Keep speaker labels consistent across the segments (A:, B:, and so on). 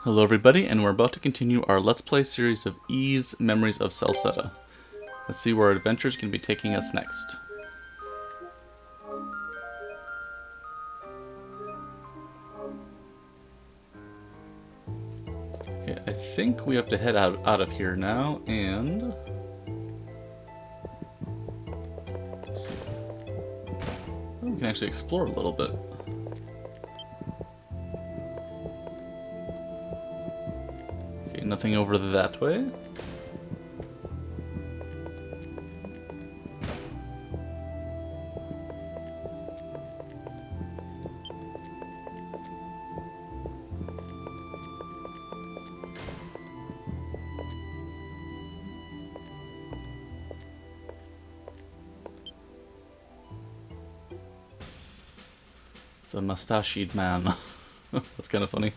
A: Hello everybody, and we're about to continue our Let's Play series of Ys Memories of Celceta. Let's see where our adventures can be taking us next. Okay, I think we have to head out of here now, and... let's see. Oh, we can actually explore a little bit. Okay, nothing over that way. The mustachioed man. That's kind of funny.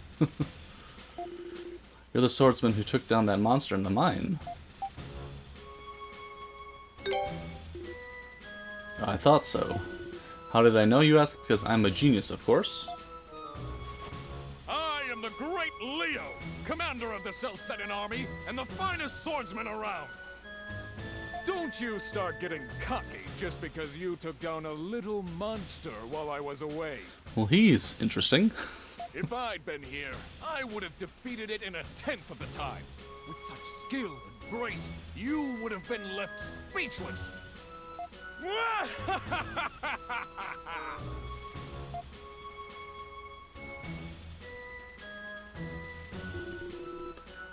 A: You're the swordsman who took down that monster in the mine. I thought so. How did I know, you ask? Because I'm a genius, of course.
B: I am the great Leo, commander of the Celcetan army and the finest swordsman around. Don't you start getting cocky just because you took down a little monster while I was away.
A: Well, he's interesting.
B: If I'd been here, I would have defeated it in a tenth of the time. With such skill and grace, you would have been left speechless.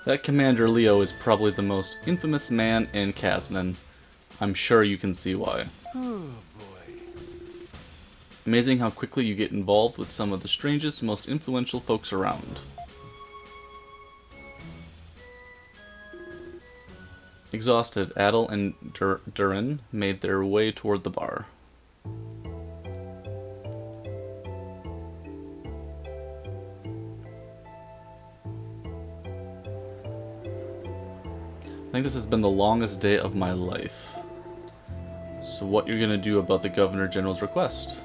A: That Commander Leo is probably the most infamous man in Kaznan. I'm sure you can see why.
B: Oh boy.
A: Amazing how quickly you get involved with some of the strangest, most influential folks around. Exhausted, Adol and Duren made their way toward the bar. I think this has been the longest day of my life. So what you're gonna do about the Governor General's request?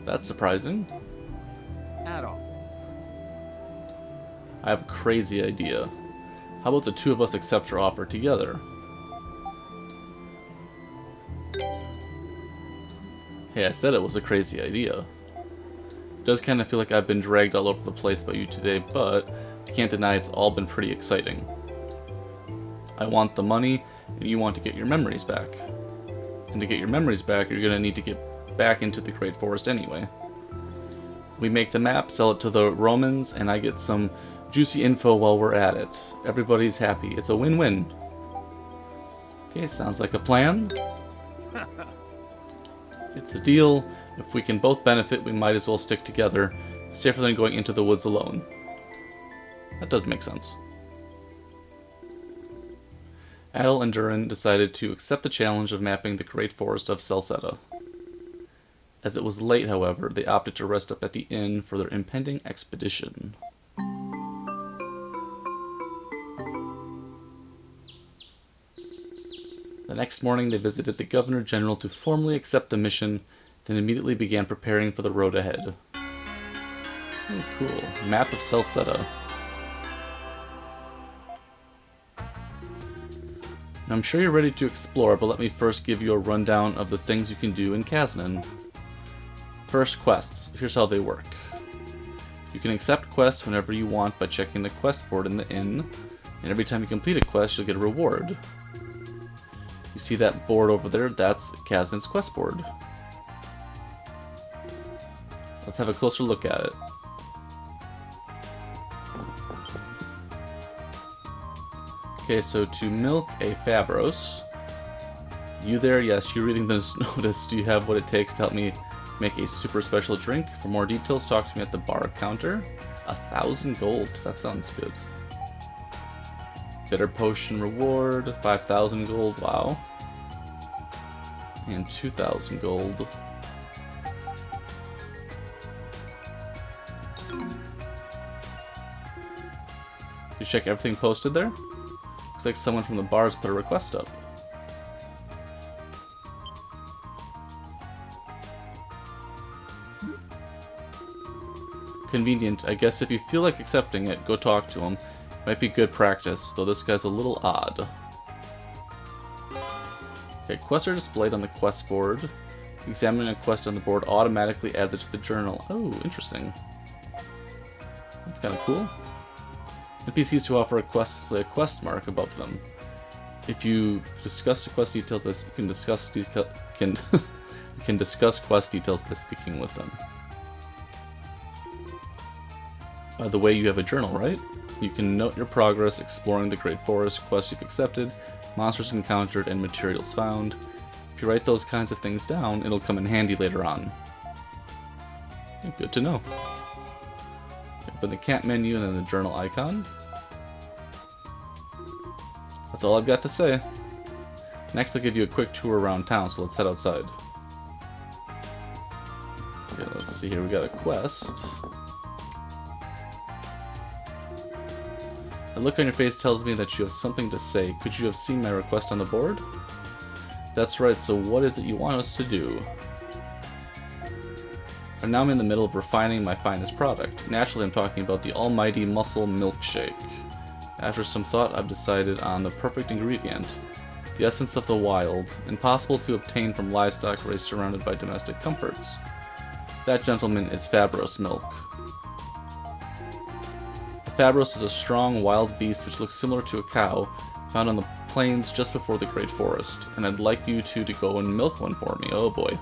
A: That's surprising.
B: Adol.
A: I have a crazy idea. How about the two of us accept your offer together? Hey, I said it was a crazy idea. It does kind of feel like I've been dragged all over the place by you today, but I can't deny it's all been pretty exciting. I want the money, and you want to get your memories back. And to get your memories back, you're going to need to get back into the Great Forest anyway. We make the map, sell it to the Romans, and I get some juicy info while we're at it. Everybody's happy. It's a win-win. Okay, sounds like a plan. It's a deal. If we can both benefit, we might as well stick together. Safer than going into the woods alone. That does make sense. Adol and Duren decided to accept the challenge of mapping the Great Forest of Celceta. As it was late, however, they opted to rest up at the inn for their impending expedition. The next morning, they visited the Governor General to formally accept the mission, then immediately began preparing for the road ahead. Oh, cool. Map of Celceta. Now, I'm sure you're ready to explore, but let me first give you a rundown of the things you can do in Kaznan. First, quests. Here's how they work. You can accept quests whenever you want by checking the quest board in the inn, and every time you complete a quest, you'll get a reward. You see that board over there? That's Kaznan's quest board. Let's have a closer look at it. Okay, so to milk a Fabros. You there? Yes, you're reading this notice. Do you have what it takes to help me make a super special drink? For more details, talk to me at the bar counter. 1,000 gold. That sounds good. Bitter potion reward. 5,000 gold. Wow. And 2,000 gold. You check everything posted there? Looks like someone from the bars put a request up. Convenient. I guess if you feel like accepting it, go talk to him. Might be good practice, though this guy's a little odd. Okay, quests are displayed on the quest board. Examining a quest on the board automatically adds it to the journal. Oh, interesting. That's kind of cool. NPCs who offer a quest display a quest mark above them. If you discuss the quest details, you can discuss you can discuss quest details by speaking with them. By the way, you have a journal, right? You can note your progress exploring the Great Forest, quests you've accepted, monsters encountered, and materials found. If you write those kinds of things down, it'll come in handy later on. Good to know. Open the camp menu and then the journal icon. That's all I've got to say. Next I'll give you a quick tour around town, so let's head outside. Okay, let's see here, we got a quest. The look on your face tells me that you have something to say. Could you have seen my request on the board? That's right, so what is it you want us to do? And now I'm in the middle of refining my finest product. Naturally, I'm talking about the almighty muscle milkshake. After some thought, I've decided on the perfect ingredient. The essence of the wild, impossible to obtain from livestock raised surrounded by domestic comforts. That, gentleman, is Fabros milk. The Fabros is a strong, wild beast which looks similar to a cow, found on the plains just before the Great Forest, and I'd like you two to go and milk one for me. Oh boy.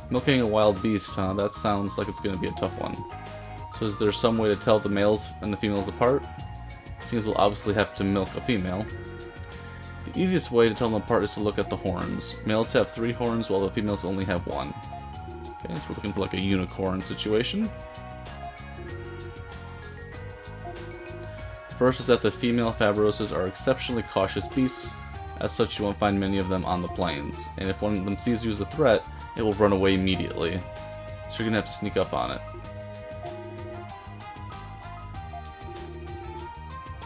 A: Milking a wild beast, huh? That sounds like it's going to be a tough one. So is there some way to tell the males and the females apart? Seems we'll obviously have to milk a female. The easiest way to tell them apart is to look at the horns. Males have 3 horns while the females only have 1. Okay, so we're looking for like a unicorn situation. First is that the female Fabroses are exceptionally cautious beasts. As such, you won't find many of them on the plains. And if one of them sees you as a threat, it will run away immediately. So you're gonna have to sneak up on it.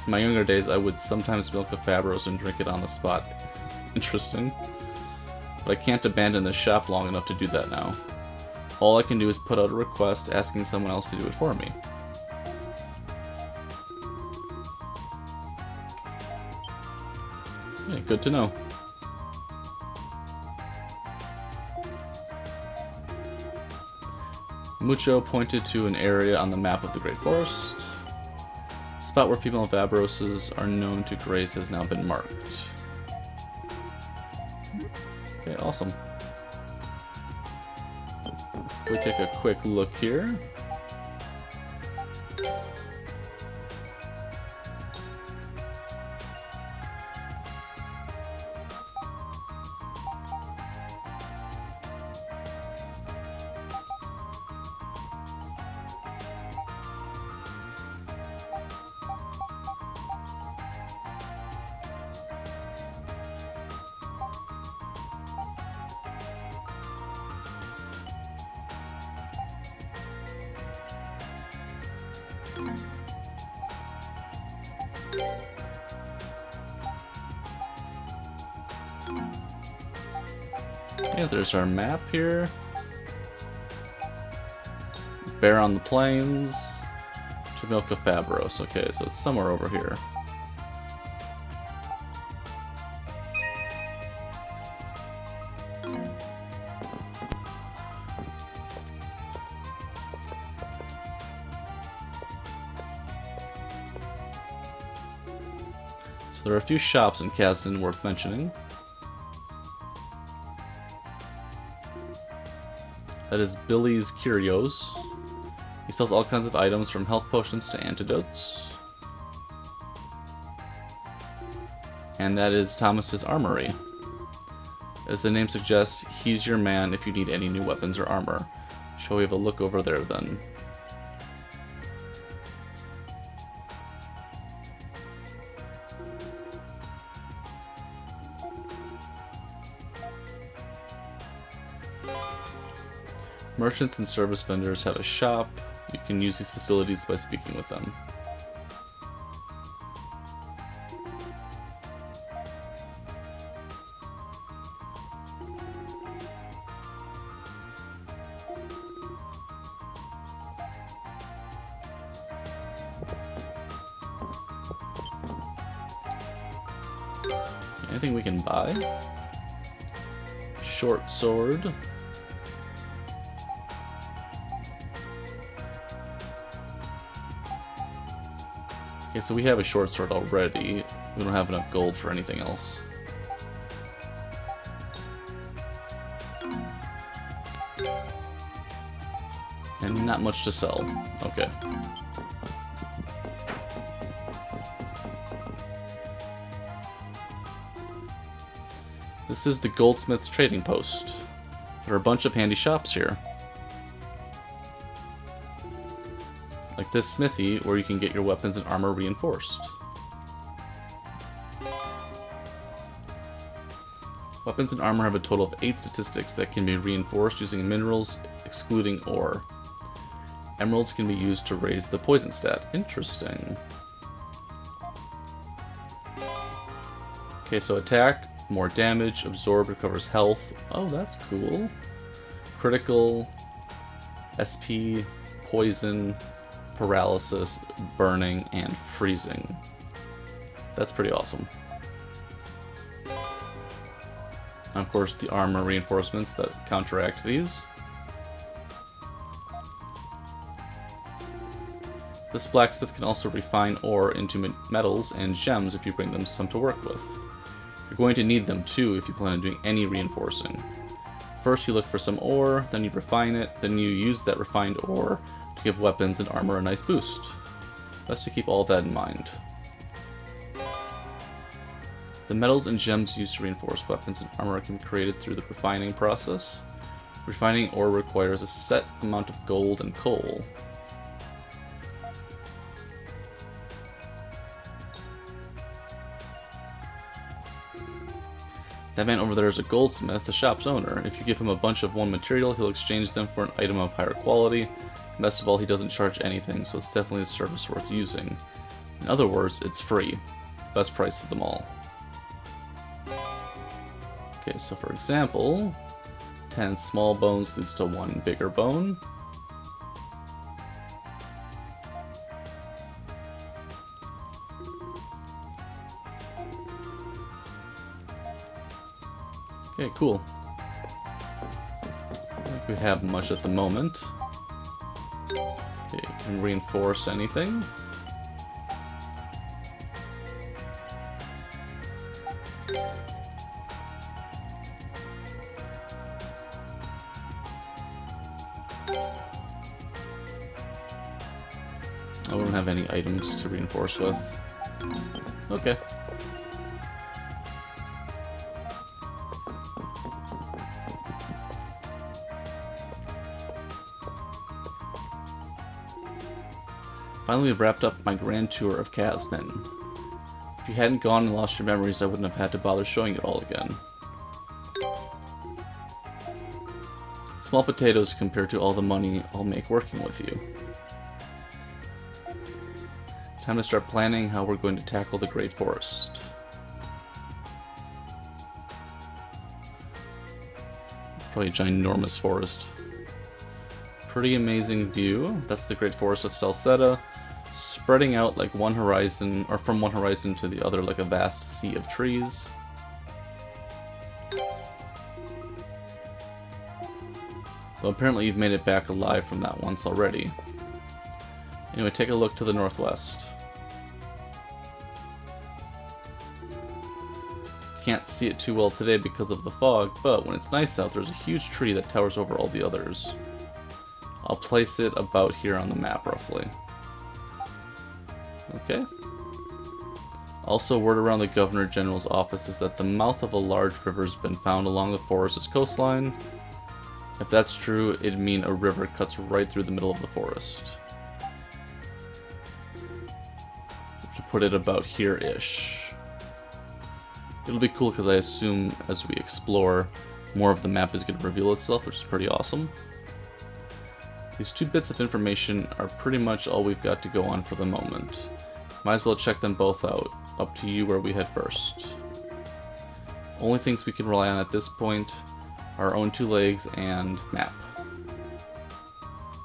A: In my younger days, I would sometimes milk a Fabros and drink it on the spot. Interesting. But I can't abandon this shop long enough to do that now. All I can do is put out a request asking someone else to do it for me. Yeah, good to know. Mucho pointed to an area on the map of the Great Forest. The spot where female Fabroses are known to graze has now been marked. Okay, awesome. We take a quick look here. Yeah, there's our map here. Bear on the plains. To milk a Fabros. Okay, so it's somewhere over here. So there are a few shops in Kasdan worth mentioning. That is Billy's Curios. He sells all kinds of items from health potions to antidotes. And that is Thomas's Armory. As the name suggests, he's your man if you need any new weapons or armor. Shall we have a look over there then? Merchants and service vendors have a shop. You can use these facilities by speaking with them. Anything we can buy? Short sword. Okay, so we have a short sword already. We don't have enough gold for anything else. And not much to sell. Okay. This is the Goldsmith's Trading Post. There are a bunch of handy shops here. Like this smithy, where you can get your weapons and armor reinforced. Weapons and armor have a total of 8 statistics that can be reinforced using minerals, excluding ore. Emeralds can be used to raise the poison stat. Interesting. Okay, so attack, more damage, absorb, recovers health. Oh, that's cool. Critical, SP, poison, paralysis, burning, and freezing. That's pretty awesome. And of course, the armor reinforcements that counteract these. This blacksmith can also refine ore into metals and gems if you bring them some to work with. You're going to need them too if you plan on doing any reinforcing. First you look for some ore, then you refine it, then you use that refined ore to give weapons and armor a nice boost. Best to keep all that in mind. The metals and gems used to reinforce weapons and armor can be created through the refining process. Refining ore requires a set amount of gold and coal. That man over there is a goldsmith, the shop's owner. If you give him a bunch of one material, he'll exchange them for an item of higher quality. Best of all, he doesn't charge anything, so it's definitely a service worth using. In other words, it's free. Best price of them all. Okay, so for example, 10 small bones leads to 1 bigger bone. Okay, cool. I don't think we have much at the moment. Okay, can reinforce anything. I don't have any items to reinforce with. Okay. Finally, we've wrapped up my grand tour of Kaznin. If you hadn't gone and lost your memories, I wouldn't have had to bother showing it all again. Small potatoes compared to all the money I'll make working with you. Time to start planning how we're going to tackle the Great Forest. It's probably a ginormous forest. Pretty amazing view. That's the Great Forest of Celceta, spreading out like one horizon, or from one horizon to the other like a vast sea of trees. Well, apparently you've made it back alive from that once already. Anyway, take a look to the northwest. Can't see it too well today because of the fog, but when it's nice out, there's a huge tree that towers over all the others. I'll place it about here on the map, roughly. Okay. Also, word around the Governor General's office is that the mouth of a large river has been found along the forest's coastline. If that's true, it'd mean a river cuts right through the middle of the forest. To put it about here-ish. It'll be cool because I assume as we explore, more of the map is going to reveal itself, which is pretty awesome. These 2 bits of information are pretty much all we've got to go on for the moment. Might as well check them both out. Up to you where we head first. Only things we can rely on at this point are our own 2 legs and map.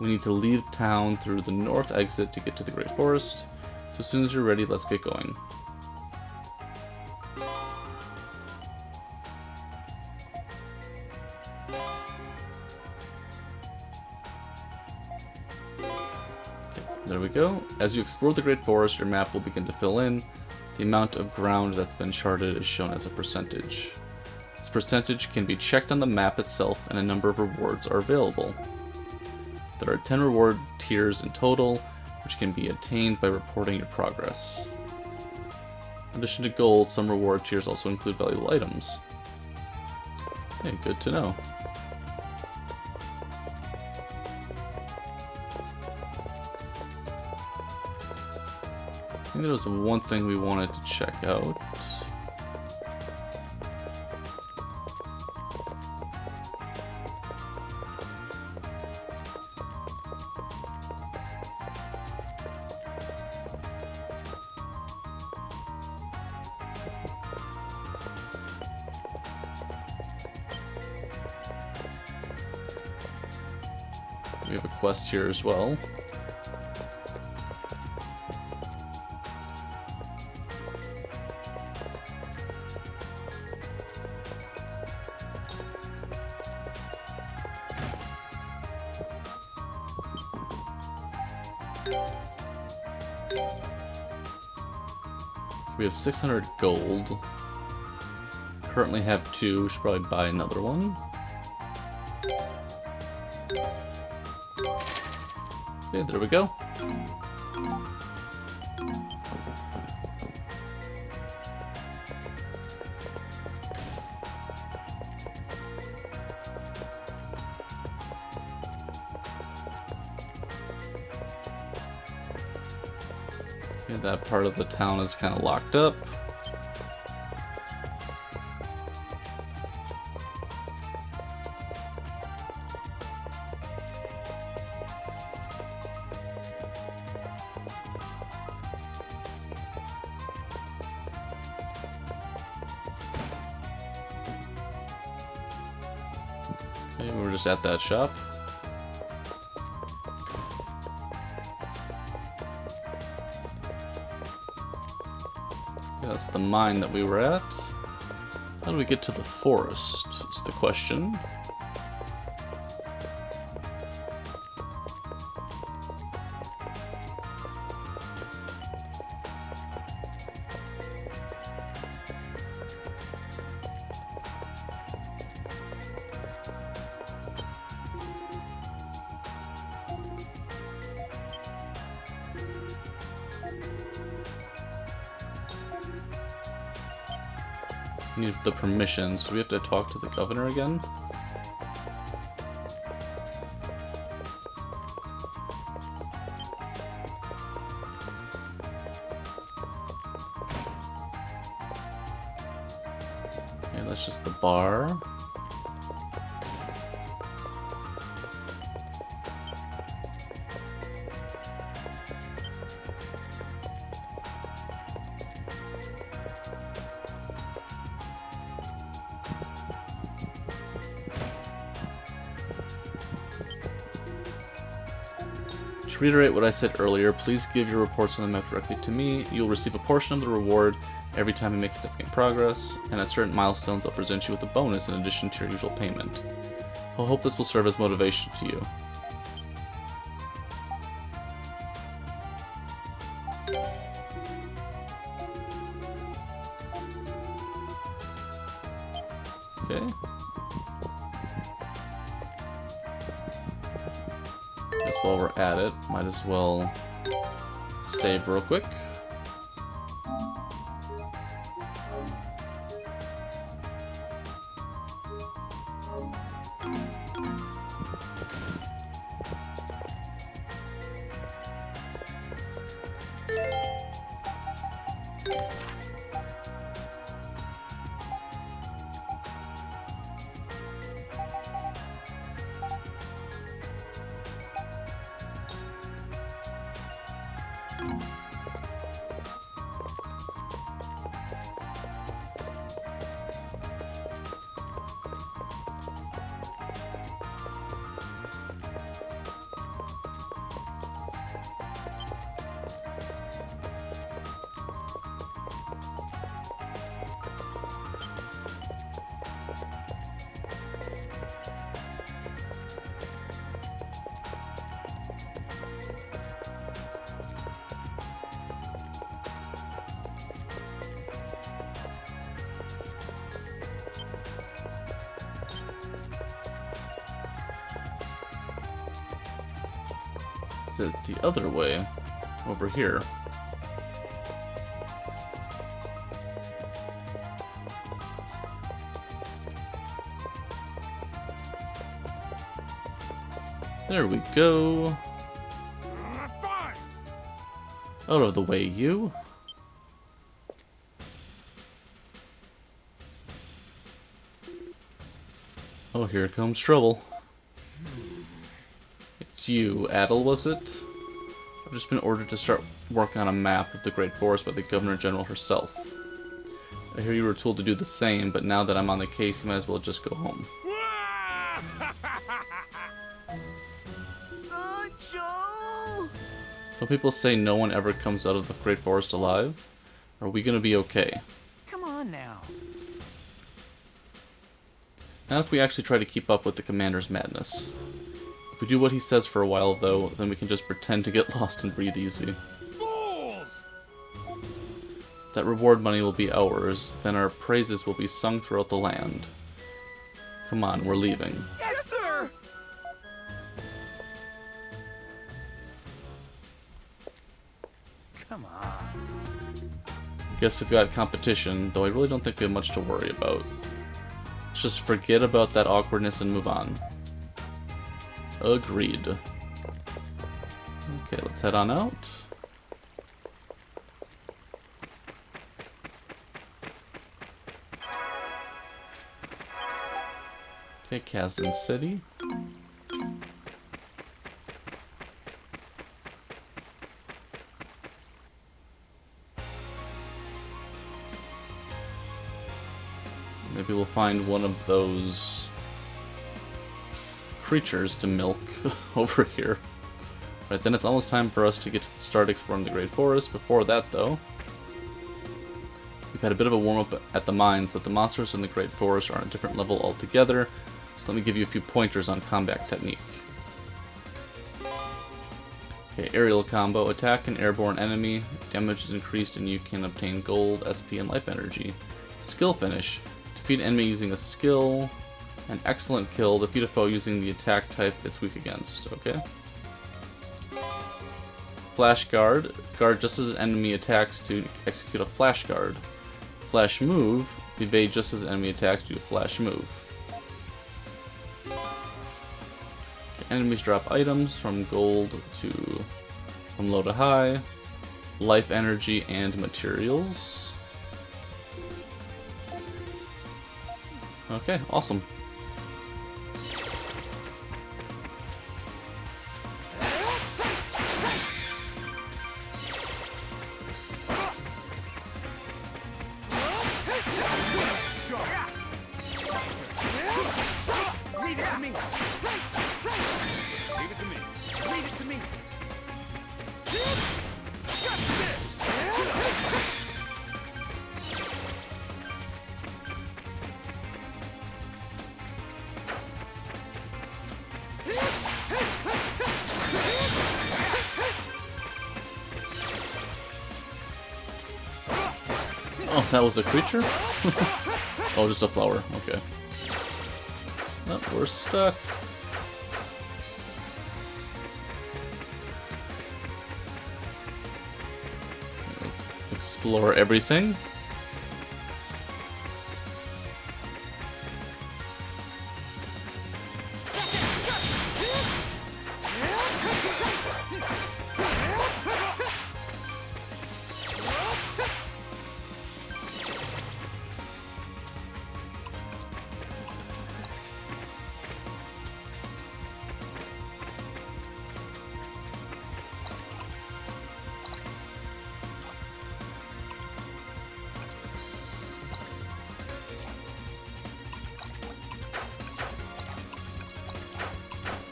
A: We need to leave town through the north exit to get to the Great Forest. So as soon as you're ready, let's get going. There we go. As you explore the Great Forest, your map will begin to fill in. The amount of ground that's been charted is shown as a percentage. This percentage can be checked on the map itself, and a number of rewards are available. There are 10 reward tiers in total, which can be attained by reporting your progress. In addition to gold, some reward tiers also include valuable items. Okay, good to know. I think there was one thing we wanted to check out. We have a quest here as well. We have 600 gold. Currently have 2. We should probably buy another one. Okay, there we go. Okay, that part of the town is kind of locked up. Okay, we were just at that shop. That's the mine that we were at. How do we get to the forest, is the question. Need the permissions. Do we have to talk to the governor again? Okay, that's just the bar. To reiterate what I said earlier, please give your reports on the map directly to me. You'll receive a portion of the reward every time you make significant progress, and at certain milestones I'll present you with a bonus in addition to your usual payment. I hope this will serve as motivation to you. Okay. Guess while we're at it, might as well save real quick. Is it the other way? Over here. There we go.
B: Fine.
A: Out of the way, you. Oh, here comes trouble. It's you, Adol, was it? I've just been ordered to start work on a map of the Great Forest by the Governor General herself. I hear you were told to do the same, but now that I'm on the case, you might as well just go home. Don't people say no one ever comes out of the Great Forest alive? Are we gonna be okay?
C: Come on now.
A: Not if we actually try to keep up with the commander's madness. If we do what he says for a while, though, then we can just pretend to get lost and breathe easy.
B: Fools!
A: That reward money will be ours, then our praises will be sung throughout the land. Come on, we're leaving.
C: Yes, sir! Come on.
A: Guess we've got competition, though I really don't think we have much to worry about. Let's just forget about that awkwardness and move on. Agreed. Okay, let's head on out. Okay, Kasdan City. Maybe we'll find one of those creatures to milk over here. Right, then it's almost time for us to start exploring the Great Forest. Before that, though, we've had a bit of a warm-up at the mines, but the monsters in the Great Forest are on a different level altogether, so let me give you a few pointers on combat technique. Okay, aerial combo. Attack an airborne enemy. Damage is increased and you can obtain gold, SP, and life energy. Skill finish. Defeat an enemy using a skill. An excellent kill. Defeat a foe using the attack type it's weak against. Okay. Flash guard. Guard just as an enemy attacks to execute a flash guard. Flash move. Evade just as an enemy attacks to do a flash move. Okay, enemies drop items from low to high. Life energy and materials. Okay, awesome.
C: Leave it to me.
B: Leave it to me.
C: Leave it to me.
A: Oh, that was a creature? Oh, just a flower. Okay. Oh, we're stuck. Let's explore everything.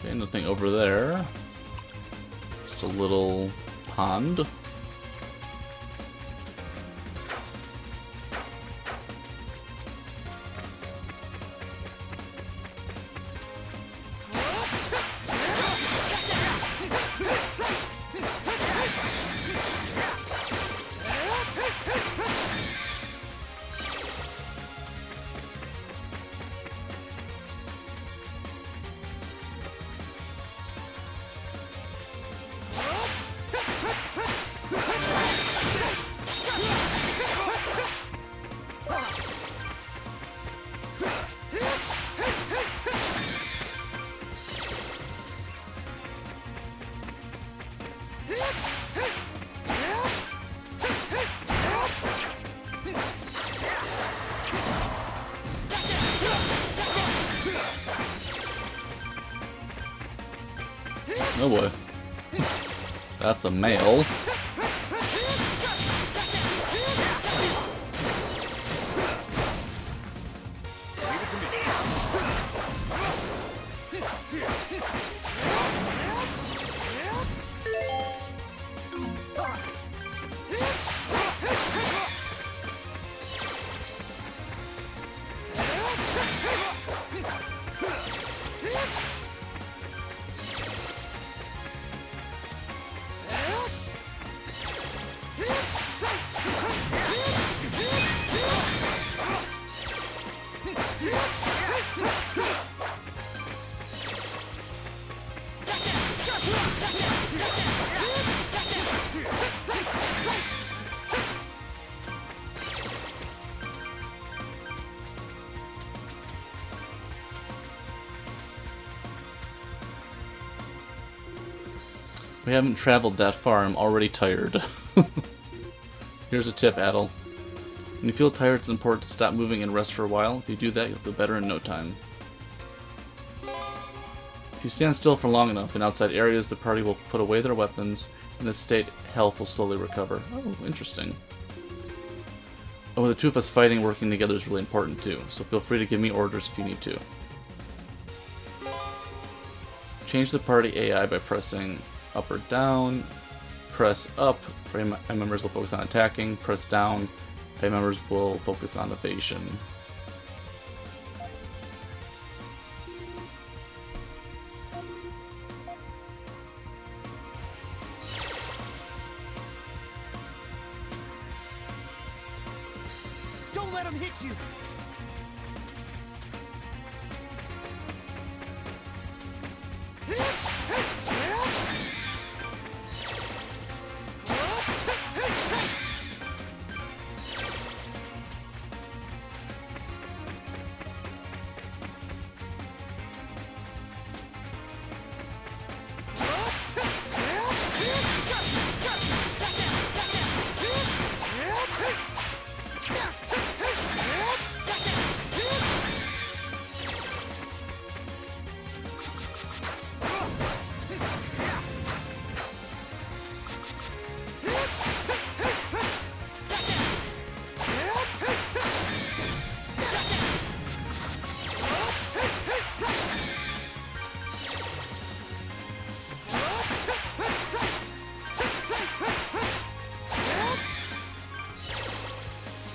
A: Okay, nothing over there. Just a little pond. Oh boy. That's a male. We haven't traveled that far, I'm already tired. Here's a tip, Adol. When you feel tired, it's important to stop moving and rest for a while. If you do that, you'll feel better in no time. If you stand still for long enough in outside areas, the party will put away their weapons, and the state health will slowly recover. Oh, interesting. Oh, with the two of us fighting, working together is really important too, so feel free to give me orders if you need to. Change the party AI by pressing up or down. Press up, party members will focus on attacking. Press down, party members will focus on evasion.
C: Don't let him hit you!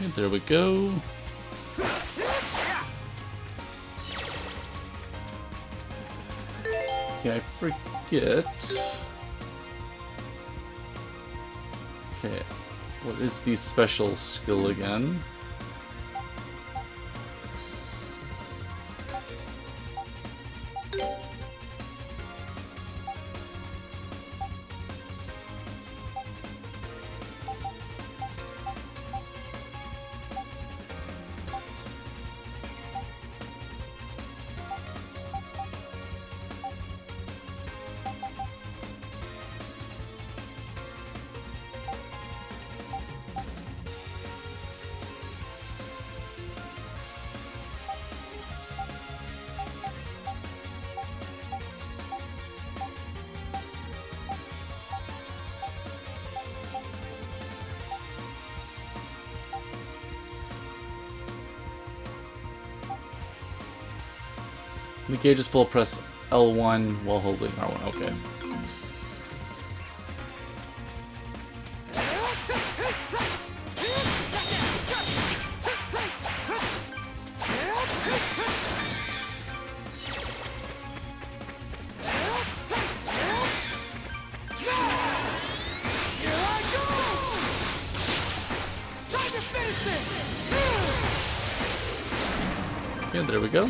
A: And there we go. Okay, I forget. Okay, what is the special skill again? The gauge is full, press L1 while holding R1, okay. Yeah, there we go.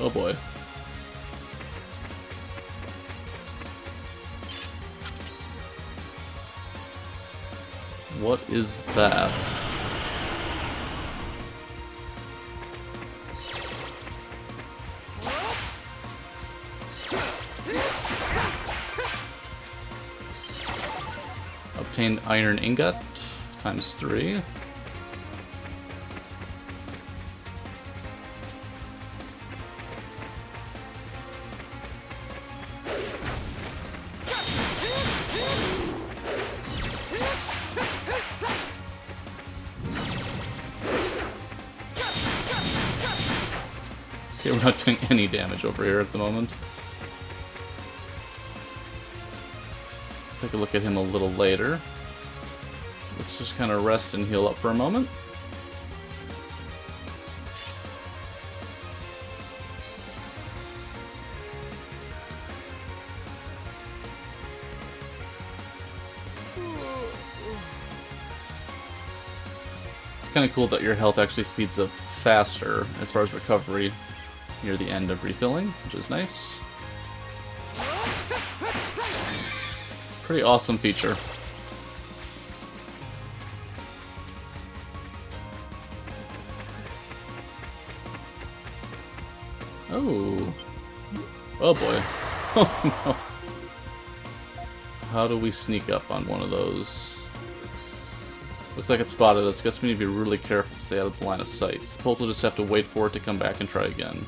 A: Oh boy. What is that? Obtained iron ingot times 3. Okay, we're not doing any damage over here at the moment. Take a look at him a little later. Let's just kind of rest and heal up for a moment. It's kind of cool that your health actually speeds up faster as far as recovery near the end of refilling, which is nice. Pretty awesome feature. Oh. Oh boy. Oh no. How do we sneak up on one of those? Looks like it spotted us. Guess we need to be really careful to stay out of the line of sight. Suppose we'll just have to wait for it to come back and try again.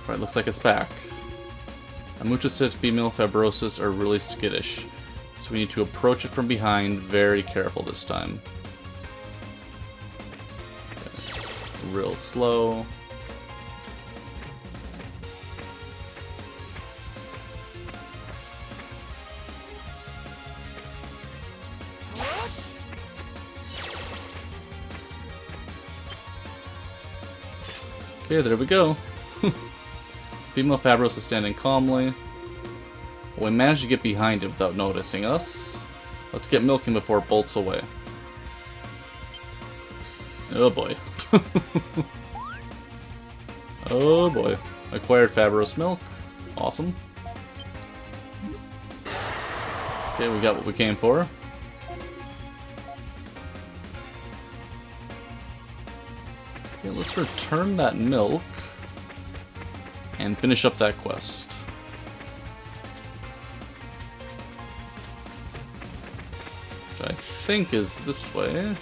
A: Right, looks like it's back. Amucha said female fibrosis are really skittish, so we need to approach it from behind, very careful this time. Okay. Real slow. Okay, there we go. Female Fabros is standing calmly. We managed to get behind it without noticing us. Let's get milking before it bolts away. Oh boy. Oh boy. Acquired Fabros milk. Awesome. Okay, we got what we came for. Okay, let's return that milk and finish up that quest. Which I think is this way.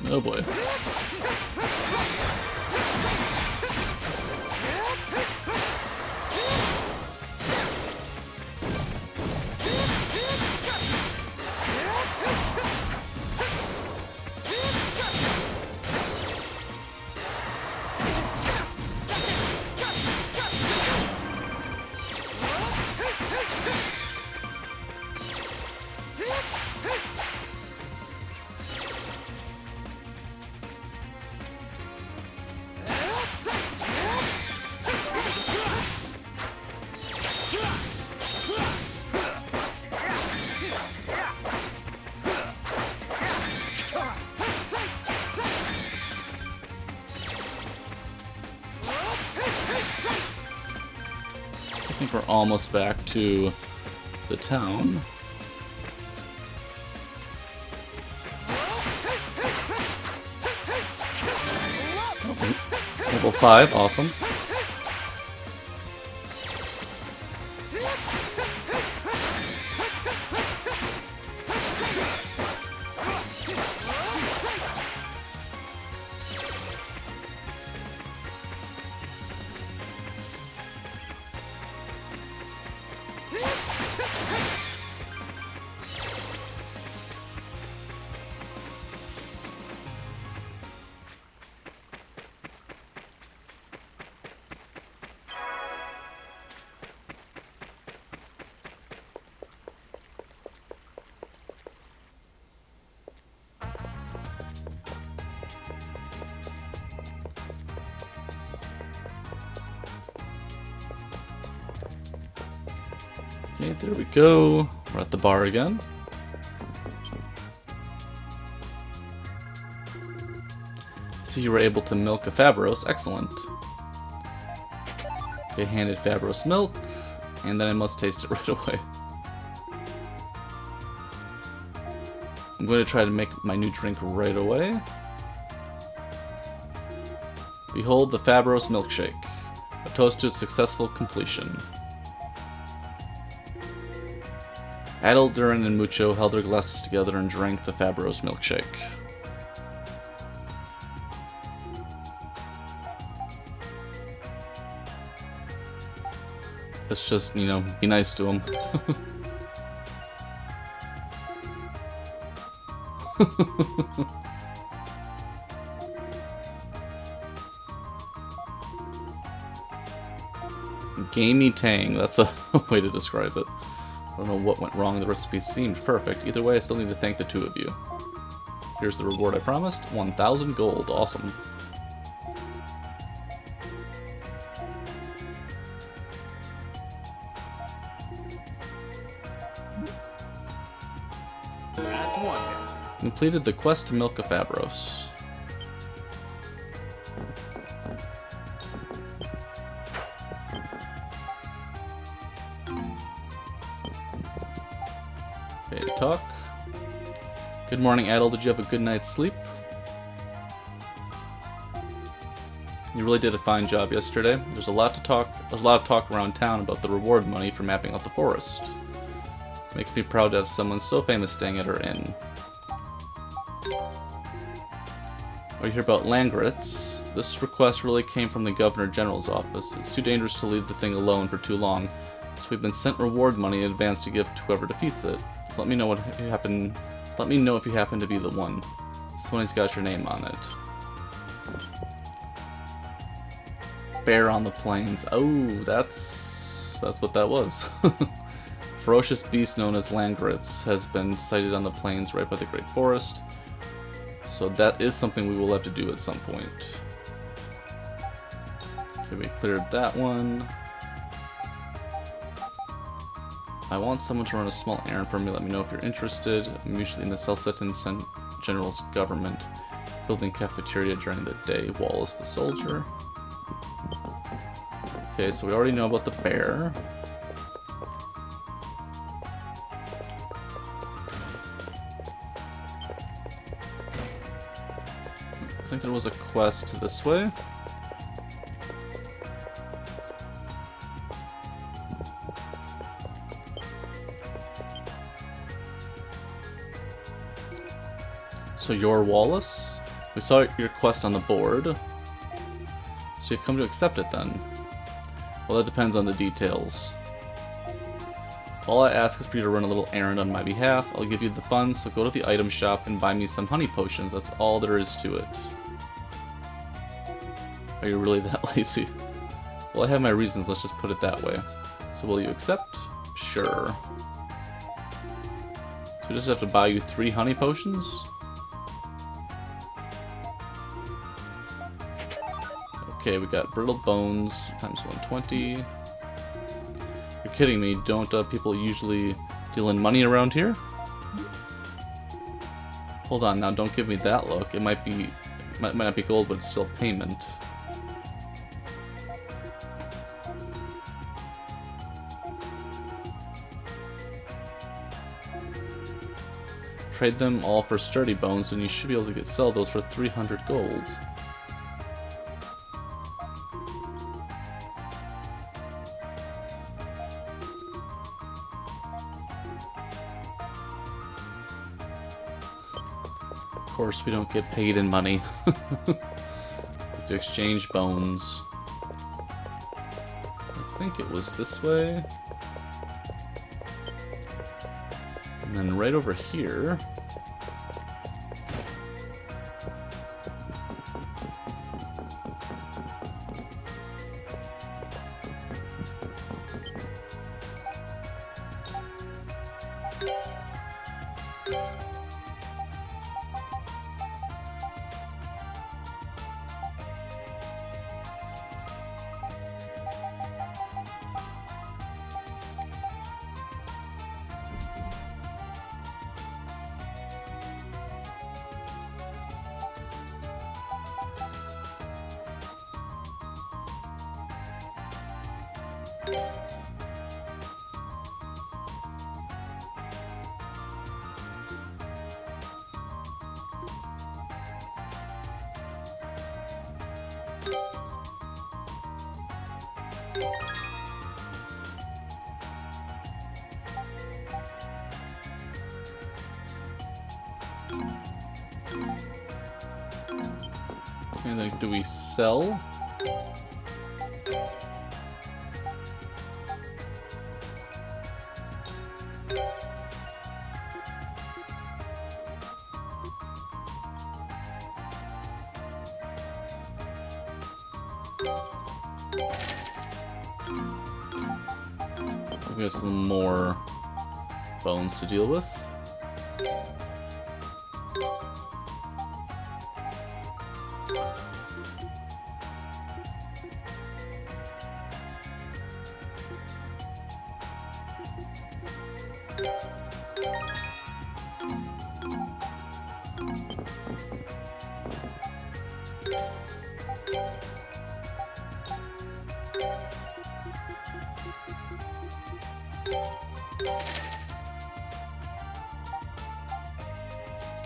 A: Oh boy. think we're almost back to the town. Level 5, awesome. Okay, there we go. We're at the bar again. So you were able to milk a Fabros. Excellent. Okay, handed Fabros milk, and then I must taste it right away. I'm going to try to make my new drink right away. Behold the Fabros milkshake. A toast to its successful completion. Adol, Duren, and Mucho held their glasses together and drank the Fabros milkshake. Let's just, you know, be nice to him. Gamey Tang, that's a way to describe it. I don't know what went wrong, the recipe seemed perfect. Either way, I still need to thank the two of you. Here's the reward I promised, 1,000 gold, awesome.
C: That's one down.
A: Completed the quest to milk a Fabros. Okay, talk. Good morning, Adol. Did you have a good night's sleep? You really did a fine job yesterday. There's a lot of talk around town about the reward money for mapping out the forest. Makes me proud to have someone so famous staying at our inn. Oh, you hear about Langritz? This request really came from the Governor General's office. It's too dangerous to leave the thing alone for too long, so we've been sent reward money in advance to give to whoever defeats it. So let me know Let me know if you happen to be the one. This one's got your name on it. Bear on the plains. Oh, that's what that was. Ferocious beast known as Langritz has been sighted on the plains right by the Great Forest. So that is something we will have to do at some point. Okay, we cleared that one. I want someone to run a small errand for me. Let me know if you're interested. I'm usually in the Celceta General's government, building cafeteria during the day. Wallace the soldier. Okay, so we already know about the bear. I think there was a quest this way. So you're Wallace? We saw your quest on the board. So you've come to accept it then? Well, that depends on the details. All I ask is for you to run a little errand on my behalf. I'll give you the funds, so go to the item shop and buy me some honey potions. That's all there is to it. Are you really that lazy? Well, I have my reasons, let's just put it that way. So will you accept? Sure. So we just have to buy you 3 honey potions? Okay, we got brittle bones times 120. You're kidding me, don't people usually deal in money around here? Hold on now, don't give me that look. It might not be gold, but it's still payment. Trade them all for sturdy bones, and you should be able to sell those for 300 gold. Of course, we don't get paid in money. We have to exchange bones. I think it was this way. And then right over here. And then do we sell? We have some more bones to deal with.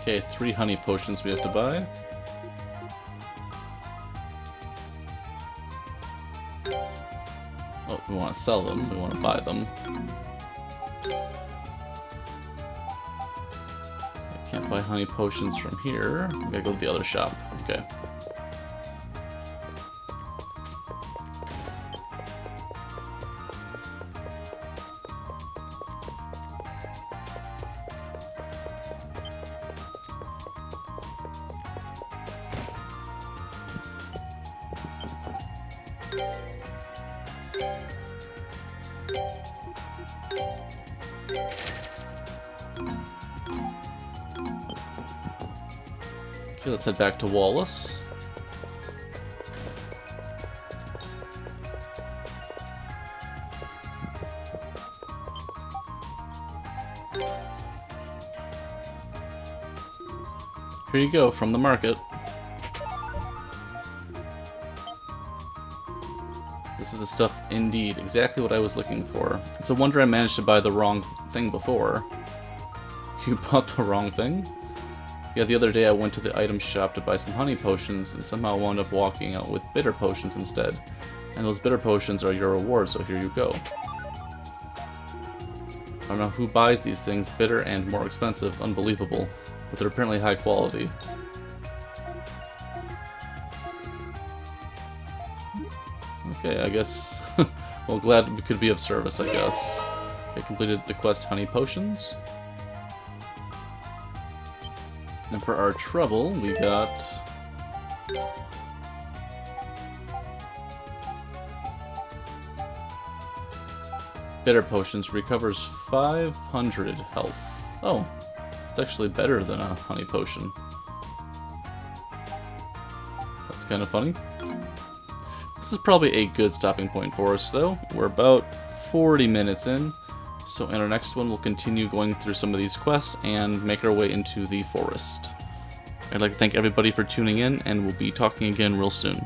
A: Okay, 3 honey potions we have to buy. Oh, we want to sell them, we want to buy them. I can't buy honey potions from here. I gotta go to the other shop. Okay. Okay, let's head back to Wallace. Here you go, from the market. This is the stuff, indeed, exactly what I was looking for. It's a wonder I managed to buy the wrong thing before. You bought the wrong thing? Yeah, the other day I went to the item shop to buy some honey potions and somehow wound up walking out with bitter potions instead. And those bitter potions are your reward, so here you go. I don't know who buys these things, bitter and more expensive, unbelievable, but they're apparently high quality. Okay, I guess, well, glad we could be of service, I guess. I completed the quest honey potions. And for our trouble, we got bitter potions, recovers 500 health. Oh, it's actually better than a honey potion. That's kind of funny. This is probably a good stopping point for us, though. We're about 40 minutes in. So in our next one, we'll continue going through some of these quests and make our way into the forest. I'd like to thank everybody for tuning in, and we'll be talking again real soon.